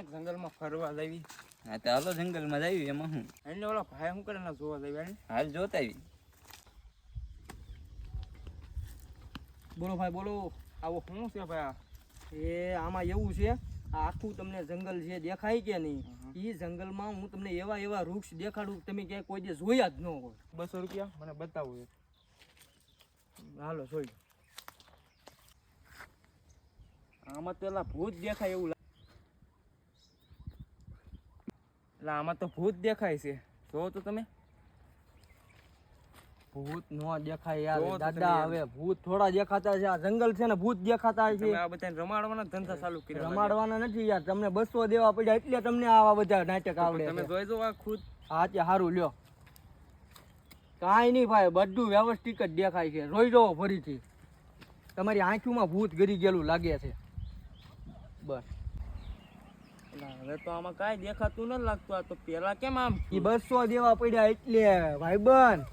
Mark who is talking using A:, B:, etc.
A: જંગલમાં ફરવા લાવી.
B: હા તો હાલો જંગલમાં જાવી એમાં હું.
A: એને ઓલા ભાઈ શું કરે જોવા લાવી.
B: હાલ જોતા આવી.
C: બોલો ભાઈ બોલો.
A: આવો શું છે ભાઈ?
C: એ આમાં એવું છે, આ આખું તમને જંગલ છે દેખાય કે નહીં, એ જંગલમાં હું તમને એવા એવા વૃક્ષ દેખાડું તમે ક્યાંય કોઈ દિવસ જોયા જ ન હોય.
A: 200 રૂપિયા મને બતાવું.
C: હાલો જોઈ.
A: આમાં પેલા ભૂત દેખાય એવું એટલે આમાં તો ભૂત દેખાય છે. જો તો તમે.
C: ભૂત નો દેખાય
A: જો
C: યાર
A: તો
C: દાદા,
A: તમે
C: હવે ભૂત થોડા દેખાતા છે. આ જંગલ છે ને ભૂત દેખાતા છે.
A: તમે આ બધાને રમાડવાના ધંધા ચાલુ કર્યા.
C: રમાડવાના નથી યાર, તમને 200 દેવા પડ્યા એટલે તમને આવા બધા નાટક આવડે
A: તમે
C: છે.
A: જોઈ જો આ ખુદ.
C: હા તે સારું લ્યો. કાંઈ નહીં ભાઈ, બધું વ્યવસ્થિત જ દેખાય છે. રોઈ જાઓ ફરીથી. તમારી આંખોમાં ભૂત ગરી ગયેલું લાગે છે. બસ
A: હવે તો આમાં કાંઈ દેખાતું ન લાગતું. આ તો પેલા કેમ આમ
C: એ 200 દેવા પડ્યા એટલે ભાઈબંધ.